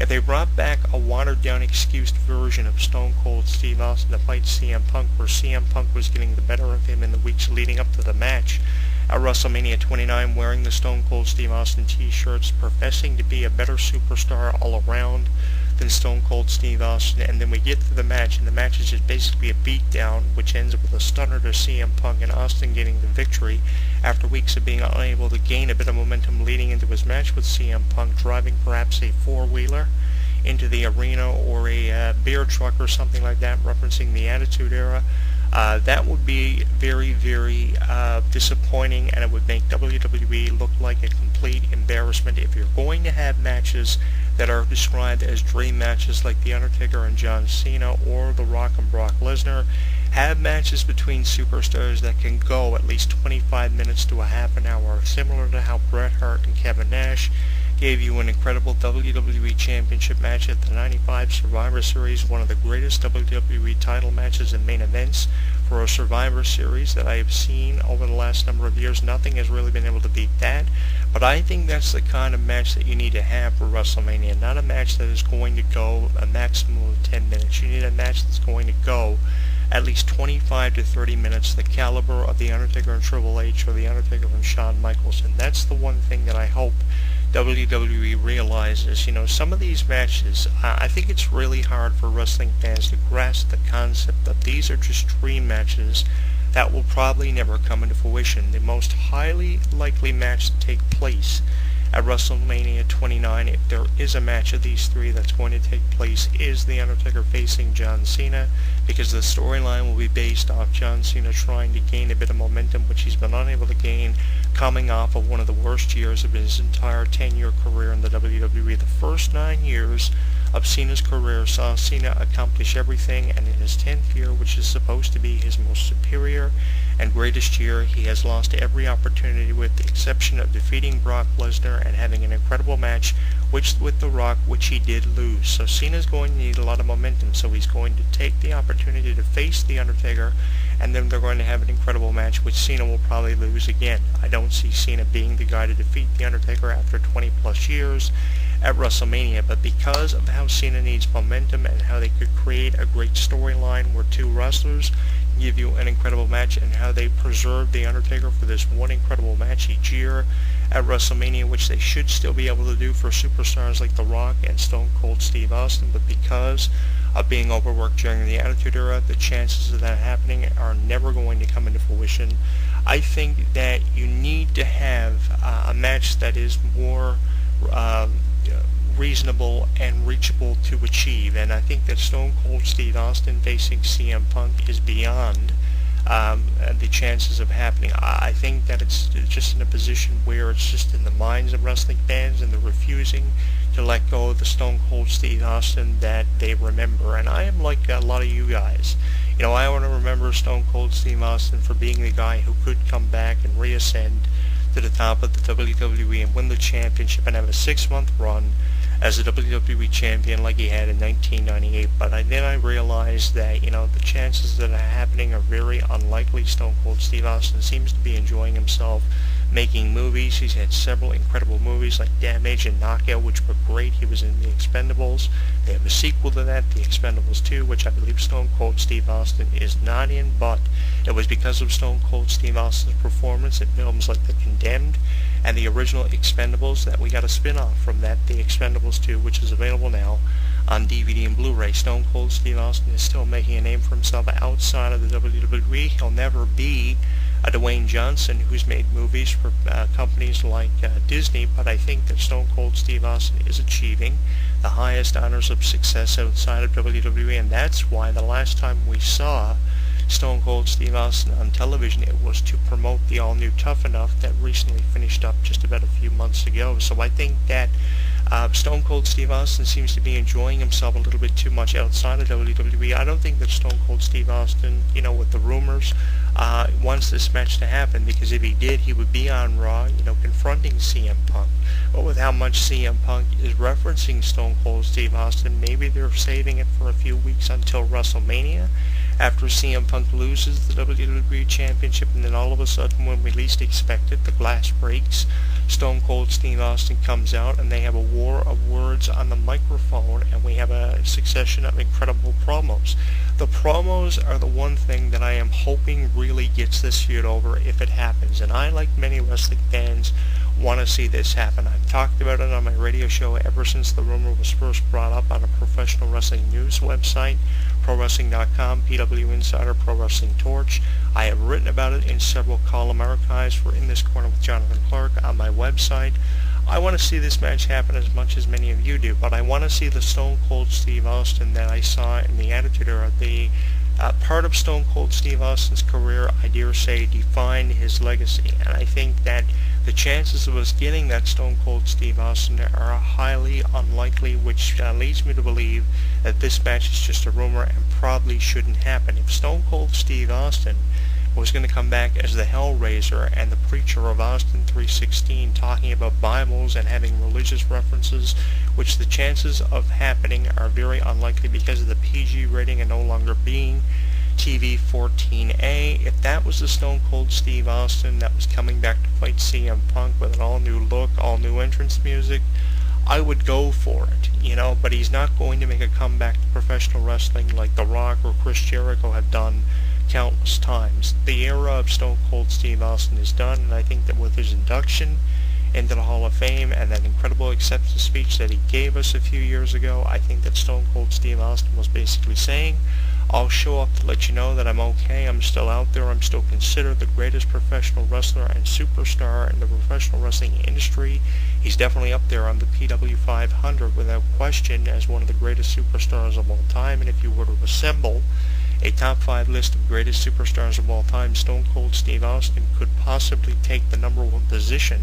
they brought back a watered-down, excused version of Stone Cold Steve Austin to fight CM Punk, where CM Punk was getting the better of him in the weeks leading up to the match at WrestleMania 29, wearing the Stone Cold Steve Austin t-shirts, professing to be a better superstar all around than Stone Cold Steve Austin. And then we get to the match, and the match is just basically a beatdown, which ends with a stunner to CM Punk, and Austin getting the victory after weeks of being unable to gain a bit of momentum leading into his match with CM Punk, driving perhaps a four-wheeler into the arena or a beer truck or something like that, referencing the Attitude Era. That would be very, very disappointing, and it would make WWE look like a complete embarrassment. If you're going to have matches that are described as dream matches like The Undertaker and John Cena or The Rock and Brock Lesnar, have matches between superstars that can go at least 25 minutes to a half an hour, similar to how Bret Hart and Kevin Nash gave you an incredible WWE Championship match at the 95 Survivor Series, one of the greatest WWE title matches and main events for a Survivor Series that I have seen over the last number of years. Nothing has really been able to beat that, but I think that's the kind of match that you need to have for WrestleMania, not a match that is going to go a maximum of 10 minutes. You need a match that's going to go at least 25 to 30 minutes, the caliber of The Undertaker and Triple H or The Undertaker and Shawn Michaels. And that's the one thing that I hope WWE realizes. You know, some of these matches, I think it's really hard for wrestling fans to grasp the concept that these are just dream matches that will probably never come into fruition. The most highly likely match to take place at WrestleMania 29, if there is a match of these three that's going to take place, is The Undertaker facing John Cena, because the storyline will be based off John Cena trying to gain a bit of momentum, which he's been unable to gain, coming off of one of the worst years of his entire 10-year career in the WWE. The first 9 years of Cena's career saw Cena accomplish everything, and in his 10th year, which is supposed to be his most superior and greatest year, he has lost every opportunity with the exception of defeating Brock Lesnar and having an incredible match with The Rock, which he did lose. So Cena's going to need a lot of momentum, so he's going to take the opportunity to face The Undertaker, and then they're going to have an incredible match, which Cena will probably lose again. I don't see Cena being the guy to defeat The Undertaker after 20 plus years at WrestleMania, but because of how Cena needs momentum and how they could create a great storyline where two wrestlers give you an incredible match, and how they preserve The Undertaker for this one incredible match each year at WrestleMania, which they should still be able to do for superstars like The Rock and Stone Cold Steve Austin, but because of being overworked during the Attitude Era, the chances of that happening are never going to come into fruition. I think that you need to have a match that is more reasonable and reachable to achieve, and I think that Stone Cold Steve Austin facing CM Punk is beyond the chances of happening. I think that it's just in a position where it's just in the minds of wrestling fans, and they're refusing to let go of the Stone Cold Steve Austin that they remember. And I am like a lot of you guys. You know, I want to remember Stone Cold Steve Austin for being the guy who could come back and reascend to the top of the WWE and win the championship and have a 6-month run as a WWE champion like he had in 1998, but then I realized that, you know, the chances that are happening are very unlikely. Stone Cold Steve Austin seems to be enjoying himself making movies. He's had several incredible movies like Damage and Knockout, which were great. He was in The Expendables. They have a sequel to that, The Expendables 2, which I believe Stone Cold Steve Austin is not in, but it was because of Stone Cold Steve Austin's performance in films like The Condemned and the original Expendables that we got a spin-off from that, The Expendables 2, which is available now on DVD and Blu-ray. Stone Cold Steve Austin is still making a name for himself outside of the WWE. He'll never be a Dwayne Johnson who's made movies for companies like Disney, but I think that Stone Cold Steve Austin is achieving the highest honors of success outside of WWE, and that's why the last time we saw Stone Cold Steve Austin on television, it was to promote the all-new Tough Enough that recently finished up just about a few months ago. So I think that Stone Cold Steve Austin seems to be enjoying himself a little bit too much outside of WWE. I don't think that Stone Cold Steve Austin, you know, with the rumors, wants this match to happen, because if he did, he would be on Raw, you know, confronting CM Punk. But with how much CM Punk is referencing Stone Cold Steve Austin, maybe they're saving it for a few weeks until WrestleMania, after CM Punk loses the WWE Championship, and then all of a sudden, when we least expect it, the glass breaks. Stone Cold Steve Austin comes out, and they have a war of words on the microphone, and we have a succession of incredible promos. The promos are the one thing that I am hoping really gets this feud over if it happens, and I, like many wrestling fans, want to see this happen. I've talked about it on my radio show ever since the rumor was first brought up on a professional wrestling news website, ProWrestling.com, PW Insider, Pro Wrestling Torch. I have written about it in several column archives for In This Corner with Jonathan Clarke on my website. I want to see this match happen as much as many of you do, but I want to see the Stone Cold Steve Austin that I saw in the Attitude Era. The part of Stone Cold Steve Austin's career, I dare say, defined his legacy, and I think that the chances of us getting that Stone Cold Steve Austin are highly unlikely, which leads me to believe that this match is just a rumor and probably shouldn't happen. If Stone Cold Steve Austin was going to come back as the Hellraiser and the preacher of Austin 3:16, talking about Bibles and having religious references, which the chances of happening are very unlikely because of the PG rating and no longer being TV 14A. If that was the Stone Cold Steve Austin that was coming back to fight CM Punk with an all-new look, all-new entrance music, I would go for it, but he's not going to make a comeback to professional wrestling like The Rock or Chris Jericho have done countless times. The era of Stone Cold Steve Austin is done, and I think that with his induction into the Hall of Fame and that incredible acceptance speech that he gave us a few years ago, I think that Stone Cold Steve Austin was basically saying, I'll show up to let you know that I'm okay, I'm still out there, I'm still considered the greatest professional wrestler and superstar in the professional wrestling industry. He's definitely up there on the PW 500 without question as one of the greatest superstars of all time, and if you were to assemble a top 5 list of greatest superstars of all time, Stone Cold Steve Austin could possibly take the number 1 position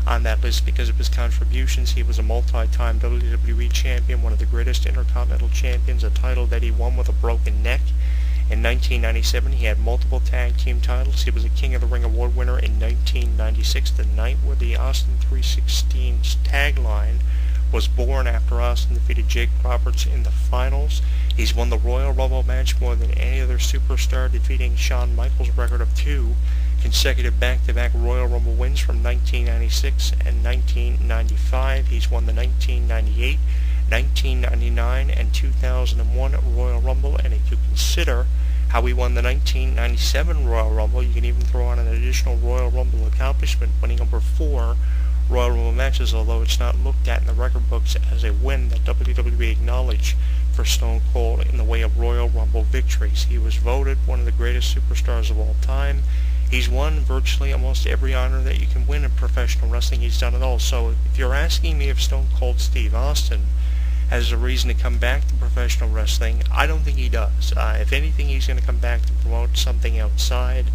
on that list because of his contributions. He was a multi-time WWE champion, one of the greatest Intercontinental champions, a title that he won with a broken neck. In 1997, he had multiple tag team titles. He was a King of the Ring award winner in 1996, the night where the Austin 3:16's tagline was born after Austin defeated Jake Roberts in the finals. He's won the Royal Rumble match more than any other superstar, defeating Shawn Michaels' record of 2 consecutive back-to-back Royal Rumble wins from 1996 and 1995. He's won the 1998, 1999, and 2001 Royal Rumble, and if you consider how he won the 1997 Royal Rumble, you can even throw on an additional Royal Rumble accomplishment, winning over 4 Royal Rumble matches, although it's not looked at in the record books as a win that WWE acknowledged for Stone Cold in the way of Royal Rumble victories. He was voted one of the greatest superstars of all time. He's won virtually almost every honor that you can win in professional wrestling. He's done it all. So if you're asking me if Stone Cold Steve Austin has a reason to come back to professional wrestling, I don't think he does. If anything, he's going to come back to promote something outside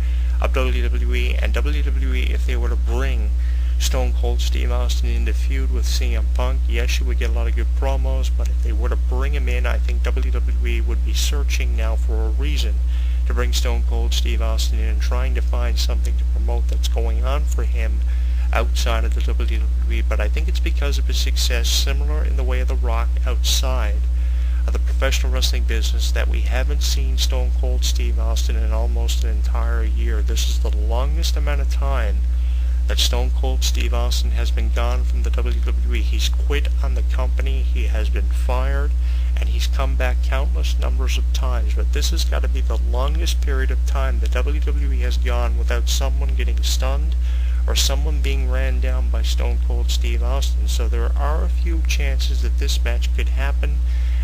of WWE, and WWE, if they were to bring Stone Cold Steve Austin into feud with CM Punk, yes, you would get a lot of good promos, but if they were to bring him in, I think WWE would be searching now for a reason to bring Stone Cold Steve Austin in and trying to find something to promote that's going on for him outside of the WWE. But I think it's because of his success, similar in the way of The Rock, outside of the professional wrestling business, that we haven't seen Stone Cold Steve Austin in almost an entire year. This is the longest amount of time that Stone Cold Steve Austin has been gone from the WWE. He's quit on the company, he has been fired, and he's come back countless numbers of times, but this has got to be the longest period of time that WWE has gone without someone getting stunned or someone being ran down by Stone Cold Steve Austin. So there are a few chances that this match could happen,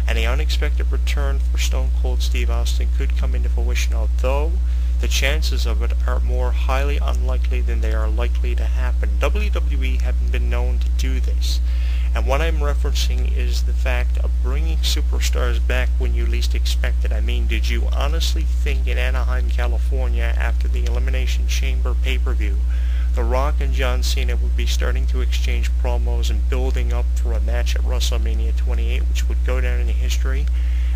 and the unexpected return for Stone Cold Steve Austin could come into fruition, although the chances of it are more highly unlikely than they are likely to happen. WWE haven't been known to do this. And what I'm referencing is the fact of bringing superstars back when you least expect it. I mean, did you honestly think in Anaheim, California, after the Elimination Chamber pay-per-view, The Rock and John Cena would be starting to exchange promos and building up for a match at WrestleMania 28, which would go down in history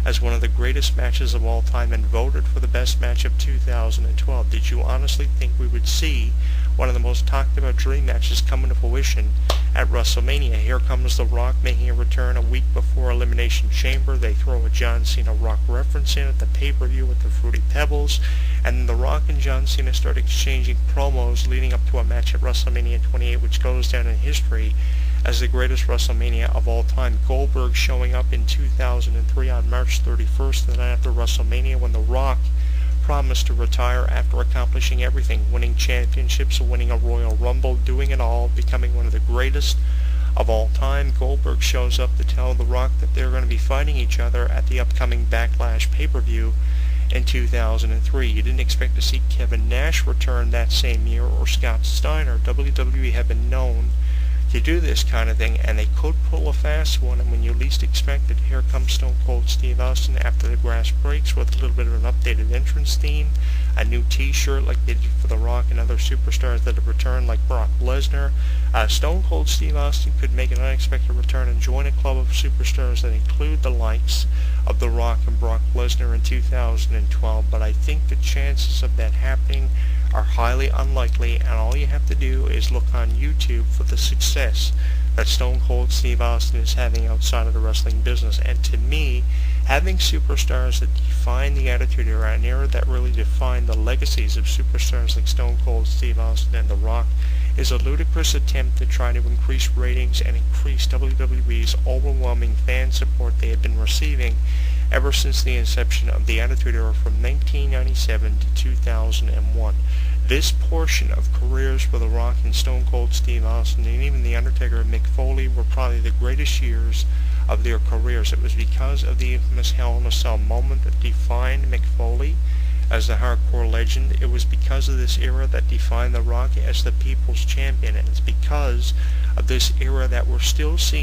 as one of the greatest matches of all time and voted for the best match of 2012? Did you honestly think we would see one of the most talked about dream matches coming to fruition at WrestleMania. Here comes The Rock making a return a week before Elimination Chamber. They throw a John Cena Rock reference in at the pay-per-view with the Fruity Pebbles, and then The Rock and John Cena start exchanging promos leading up to a match at WrestleMania 28, which goes down in history as the greatest WrestleMania of all time. Goldberg showing up in 2003 on March 31st, the night after WrestleMania, when The Rock promised to retire after accomplishing everything, winning championships, winning a Royal Rumble, doing it all, becoming one of the greatest of all time. Goldberg shows up to tell The Rock that they're going to be fighting each other at the upcoming Backlash pay-per-view in 2003. You didn't expect to see Kevin Nash return that same year or Scott Steiner. WWE had been known to do this kind of thing, and they could pull a fast one, and when you least expect it, here comes Stone Cold Steve Austin after the grass breaks with a little bit of an updated entrance theme, a new t-shirt like they did for The Rock and other superstars that have returned like Brock Lesnar. Stone Cold Steve Austin could make an unexpected return and join a club of superstars that include the likes of The Rock and Brock Lesnar in 2012, but I think the chances of that happening are highly unlikely, and all you have to do is look on YouTube for the success that Stone Cold Steve Austin is having outside of the wrestling business. And to me, having superstars that define the Attitude Era, an era that really defined the legacies of superstars like Stone Cold Steve Austin and The Rock, is a ludicrous attempt to try to increase ratings and increase WWE's overwhelming fan support they have been receiving ever since the inception of the Attitude Era from 1997 to 2001. This portion of careers for The Rock and Stone Cold Steve Austin and even The Undertaker and Mick Foley were probably the greatest years of their careers. It was because of the infamous Hell in a Cell moment that defined Mick Foley as the hardcore legend. It was because of this era that defined The Rock as the people's champion, and it's because of this era that we're still seeing